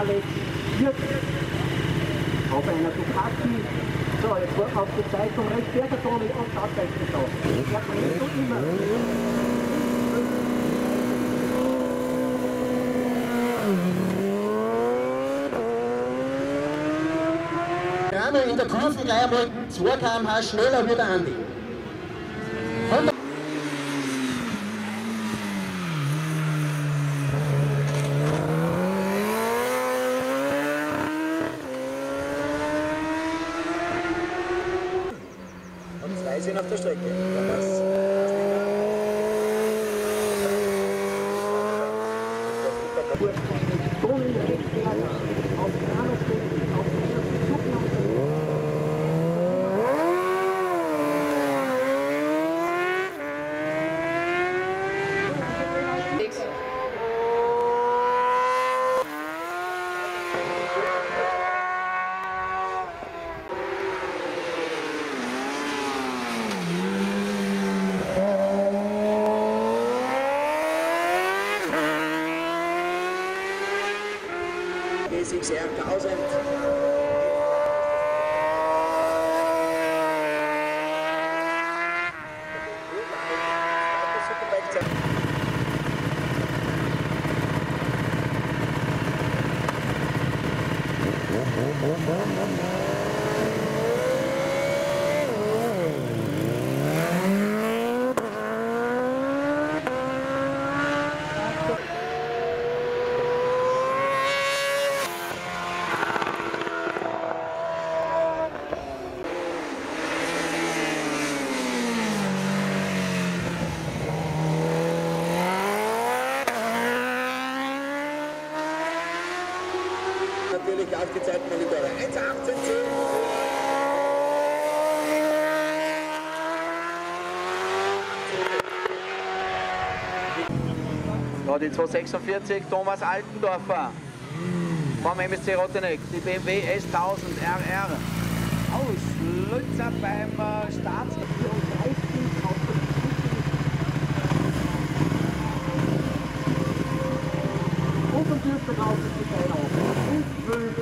Alex Jürg auf einer Ducati. So, jetzt war auf die Zeitung recht Bergertoni und Stadtzeichen da. Er bringt so immer. In der Kurve gleich einmal 2 km/h schneller wie der Andi. Und 2 sind auf der Strecke. GSX-R 1000. Natürlich aufgezeigt Monitore 1,1810. Ja, die 246 Thomas Altendorfer vom MSC Rotteneck, die BMW S1000 RR aus Lützer beim Start. Und dürfte raus ist die Kleine auf. Und 12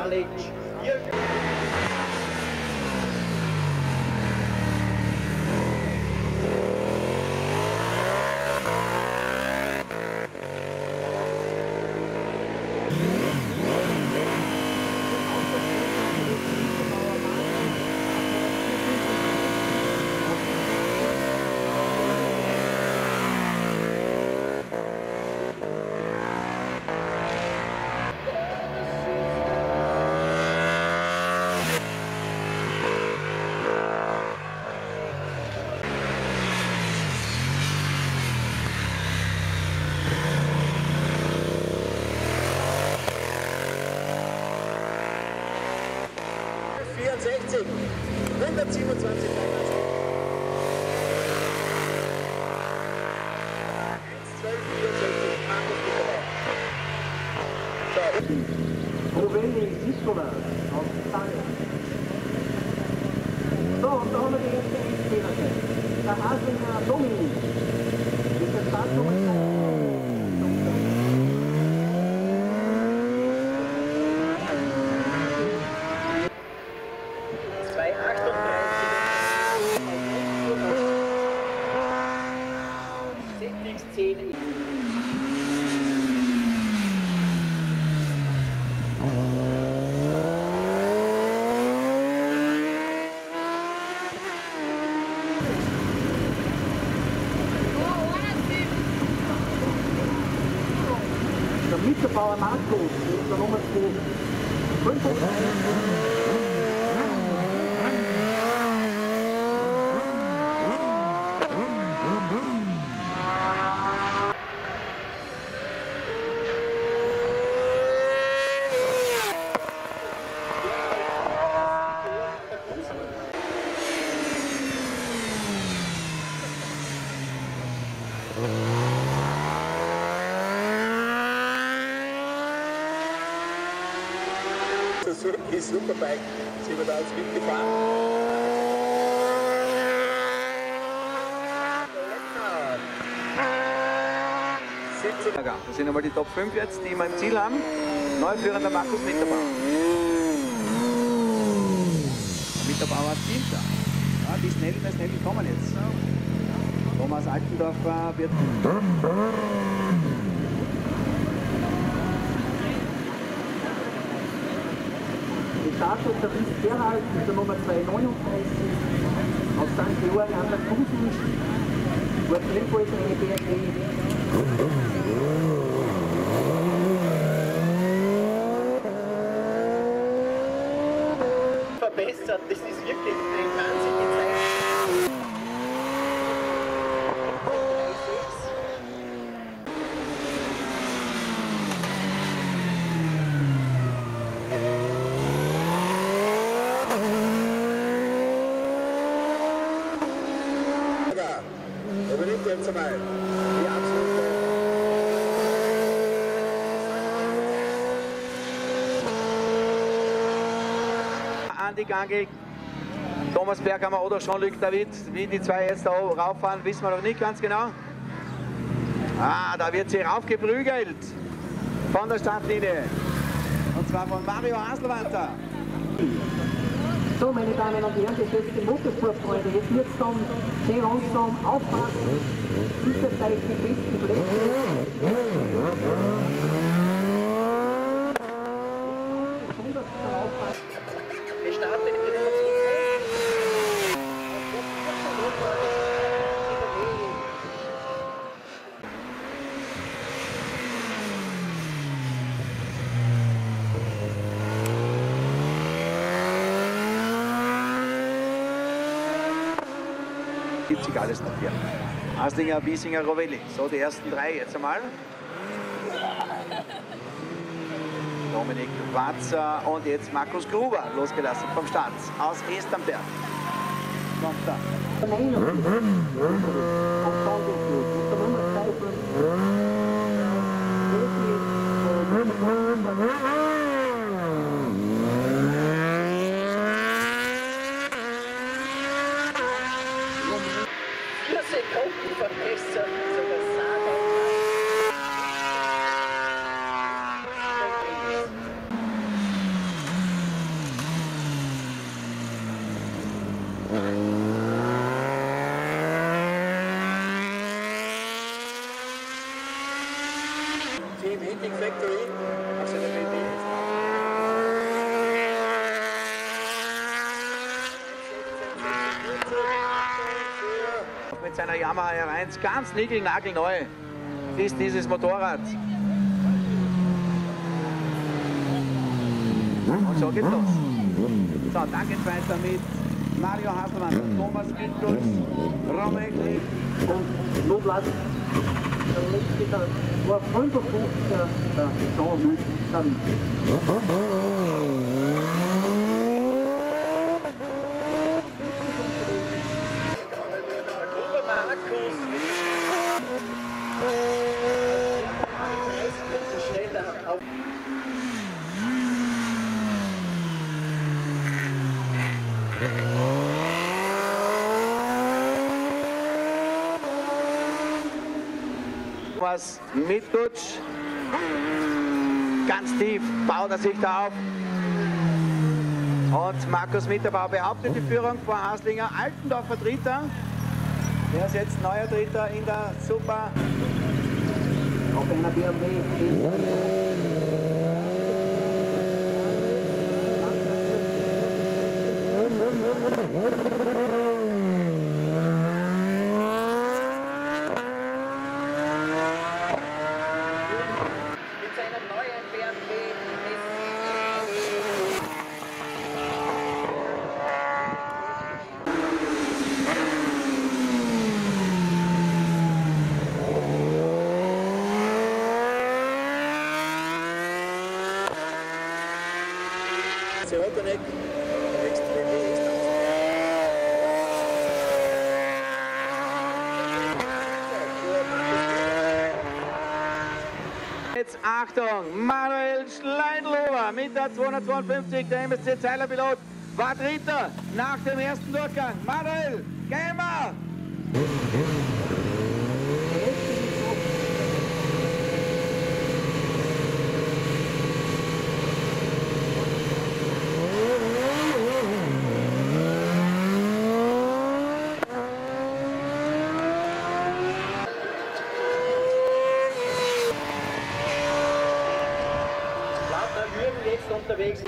Alex Jürg. ...127 Einheiten. 1,12,64 Proveni Sistola aus Italien. So, und da haben wir die erste Endspieler. Der Haslinger Dominik. Mit der Startnummer 10. der Mittelbauer Marco, der Nummer 2, 35. Die Superbike sind wir da jetzt mitgefahren. Das sind einmal die Top 5 jetzt, die wir im Ziel haben. Neuführender Markus Mitterbauer. Mitterbauer ist 7. Ja, die Schnellen kommen jetzt. Thomas Altendorfer wird... Gestartet der Fritz Gerhard mit der Nummer 239 aus St. Georg an der Kusen. Dort ebenfalls eine BMW. Verbessert, das ist wirklich ein wahnsinniges Zeichen. Übernimmt jetzt einmal die absolute. Andi Gangl, Thomas Berghammer oder Jean-Luc David, wie die zwei jetzt da rauffahren, wissen wir noch nicht ganz genau. Ah, da wird sie raufgeprügelt von der Startlinie. Und zwar von Mario Haselwanter. So, meine Damen und Herren, geschätzte Motorsportfreunde, jetzt wird es dann sehr langsam aufpassen. Sicher gleich die besten Plätze. Besonders aufpassen. Wir starten in der Gibt sich alles noch hier. Haslinger, Wiesinger, Rovelli. So, die ersten drei jetzt einmal. Dominik Watzer und jetzt Markus Gruber, losgelassen vom Start aus Esternberg. Kommt da. Sekunden verbessert, sogar Team Heating Factory, also der BD ist mit seiner Yamaha R1 ganz niegelnagelneu ist dieses Motorrad. Und so geht's los. So, dann geht's weiter mit Mario Haselmann, Thomas Windus, Romek Und Noblas, der letzte, der war 55, der Jean-Luc David. Thomas Mitgutsch, ganz tief baut er sich da auf. Und Markus Mitterbauer behauptet die Führung vor Haslinger. Altendorfer Dritter. Der ist jetzt neuer Dritter in der Super. Auf einer BMW. Serotonik, extrem Jetzt Achtung, Manuel Schleidlober mit der 252, der MSC Zeiler Pilot, war Dritter nach dem ersten Durchgang. Manuel, gehen wir! Jetzt unterwegs.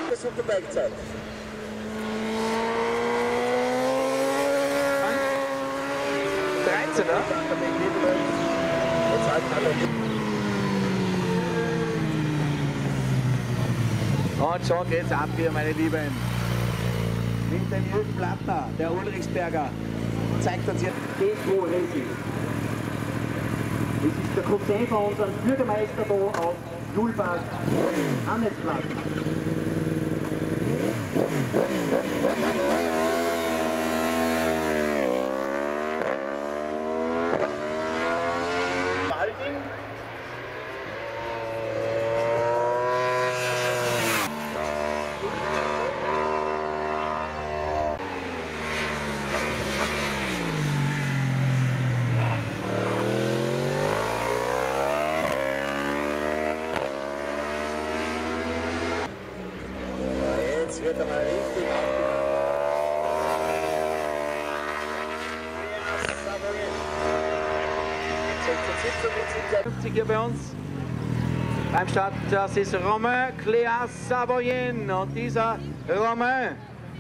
Das ist auf der Bergzeit. Und schon geht's ab hier, meine Lieben. Mit dem Jürgen Plattner, der Ulrichsberger, zeigt uns jetzt G2 Racing. Das ist der Cousin von unserem Bürgermeister da aus Julbach, Hannes Plattner. Jetzt wird er mal richtig auf 50 hier bei uns. Beim Start, das ist Romain Cléa Savoyen. Und dieser Romain,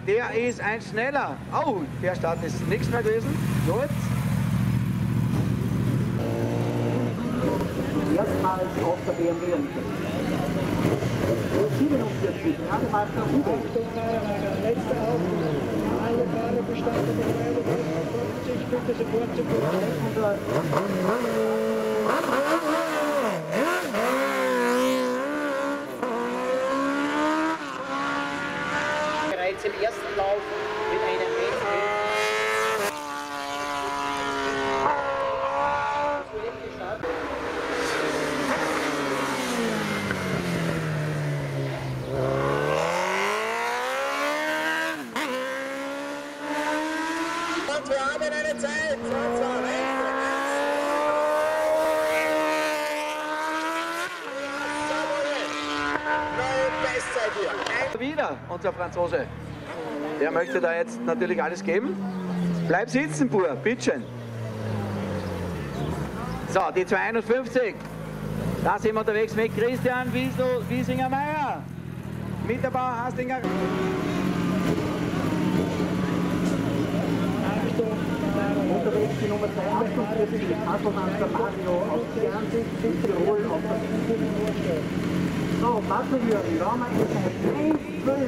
der ist ein schneller. Oh, der Start ist nichts mehr gewesen. Gut. Erstmals auf der BMW. 47, Rademeister Hugo. Letzte Aufruf. Alle Fahrer bestanden der 50, bitte sofort zu Bereits im ersten Lauf mit einem und wir haben eine Zeit. Und zwar Bestzeit hier. Wieder unser Franzose. Der möchte da jetzt natürlich alles geben. Bleib sitzen, Bur, bitteschön. So, die 251. Da sind wir unterwegs mit Christian Wiesinger-Meyer. Mit der Bauer Haslinger. unterwegs die Nummer 248, Hasselmann Mario aus Fernsehen, Tirol auf der So, Mathe-Jürgen, da haben wir jetzt 1-12.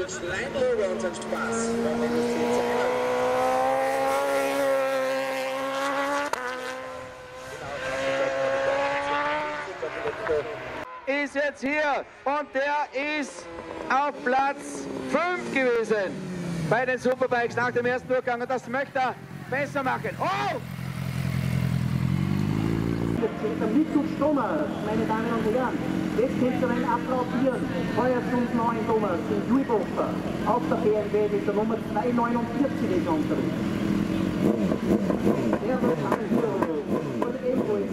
Schleidl über unseren Spaß. Ist jetzt hier und der ist auf Platz 5 gewesen bei den Superbikes nach dem ersten Durchgang und das möchte er besser machen. Oh! Der Mittel Stommer, meine Damen und Herren, jetzt könnt ihr einen applaudieren. Feuerstund 9 Thomas in Juibocher auf der BMW mit der Nummer 249 ist unterwegs. Der wird von der Evo ist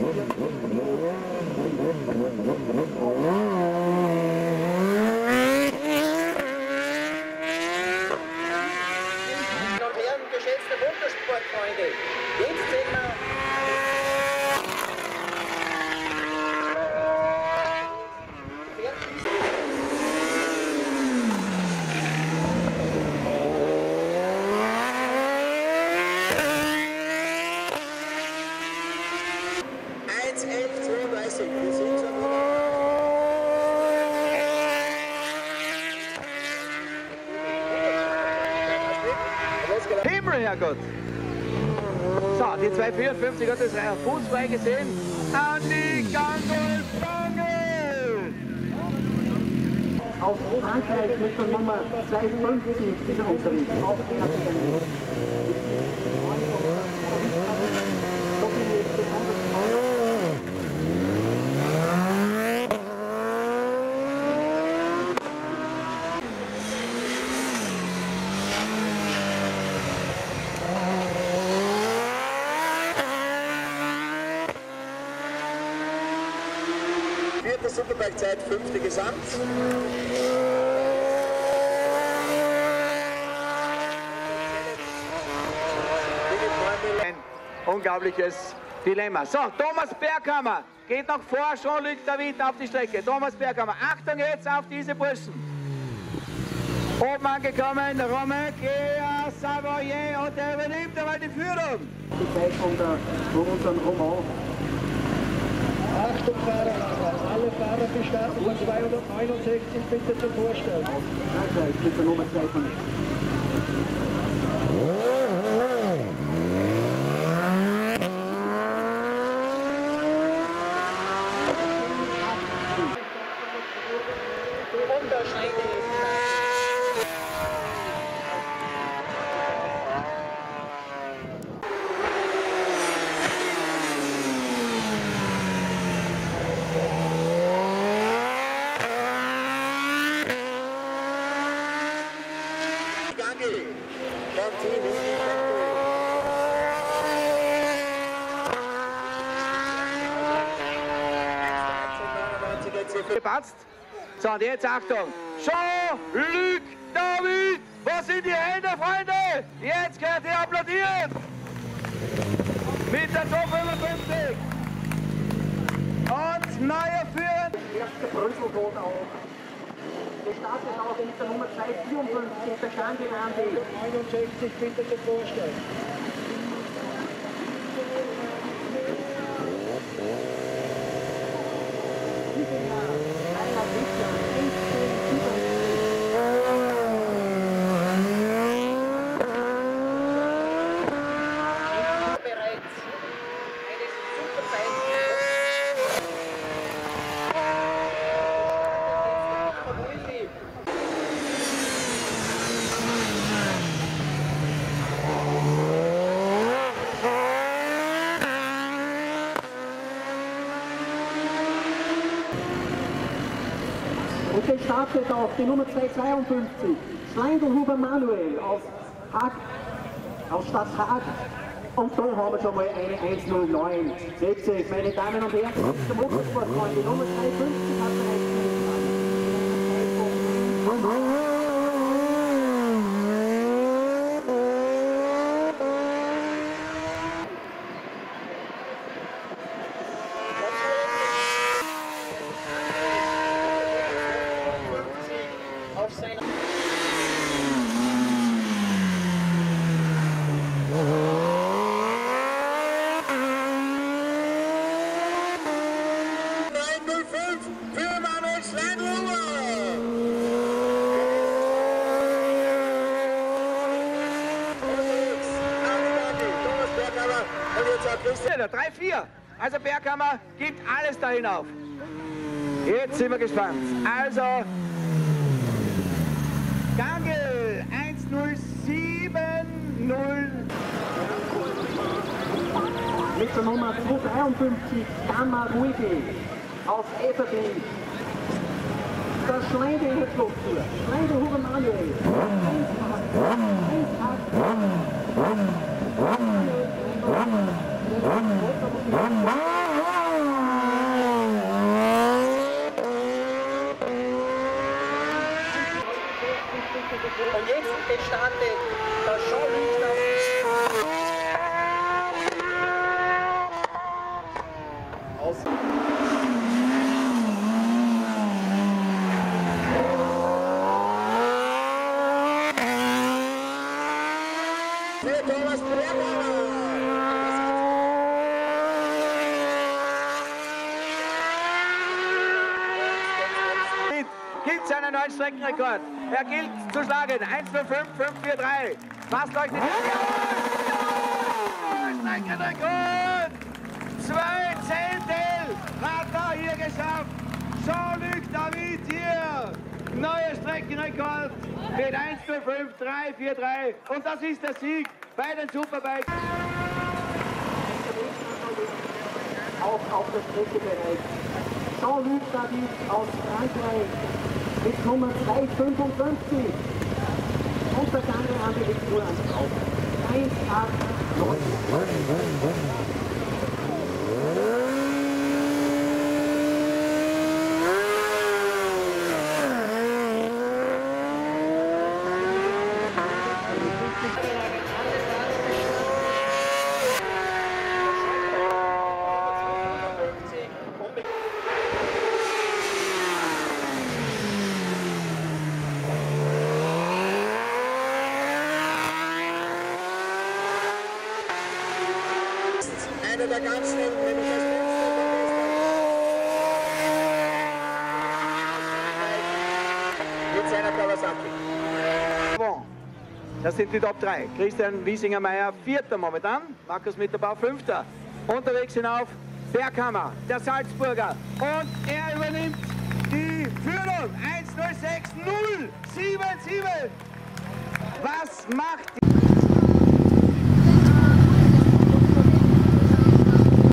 Geschätzte Motorsportfreunde, jetzt sehen wir Gott. So, die 254 hat das Fuß frei gesehen. Andi Gangel! Aus Frankreich mit der Nummer 250 ist er unterwegs. Auf RTL. Vierte Superbike-Zeit, fünfte Gesamt. Ein unglaubliches Dilemma. So, Thomas Berghammer geht noch vor Jean-Luc David auf die Strecke. Thomas Berghammer, Achtung jetzt auf diese Burschen. Oben angekommen, Romain Savoyer und er übernimmt einmal die Führung. Die Zeit von unserem Roman. Achtung Fahrer, alle Fahrer gestartet von 269 bitte zum Vorstand. Frankreich mit der Nummer 250. Gepatzt. So, und jetzt Achtung. Jean-Luc David! Was sind die Hände, Freunde? Jetzt könnt ihr applaudieren! Mit der Top 55. Und neuer Führer. Erster Brüsselboot auch. Gestartet auch mit der Nummer 254, der Gangel Andi. 69 bitte zum Vorstand. Und gestartet auf die Nummer 252, Schleindelhuber Manuel aus Stadt Haag. Und da haben wir schon mal eine 109. Seht ihr, meine Damen und Herren, zum Motorsportfreund, die Nummer 250 hat bereits Der 3-4. Also Berghammer gibt alles dahin auf. Jetzt sind wir gespannt. Also Gangel 107-0. mit der Nummer 253, Gamma Ruigi aus Everding. Der Schleindel hat Flugtour. Schleindelhuber Manuel. Und jetzt gestartet der Jean-Luc David. Für Thomas Berghammer. Gilt seinen neuen Streckenrekord. Er gilt zu schlagen. 1:05,543. Passt euch nicht. Streckenrekord! 2 Zehntel hat er hier geschafft. Jean-Luc David hier. Neuer Streckenrekord mit 1:05,343. Und das ist der Sieg bei den Superbikes. Auch auf der Strecke bereit. Jean-Luc David aus Frankreich mit Nummer 255. Und der Gange an die Retour ans Auto. 1:08,9. Einer der ganz schnellen, nämlich das mit seiner Kawasaki. Das sind die Top 3. Christian Wiesinger-Meyer, 4. momentan. Markus Mitterbau, 5. Unterwegs hinauf, Berghammer, der Salzburger. Und er übernimmt die Führung. 1:06,077. Was macht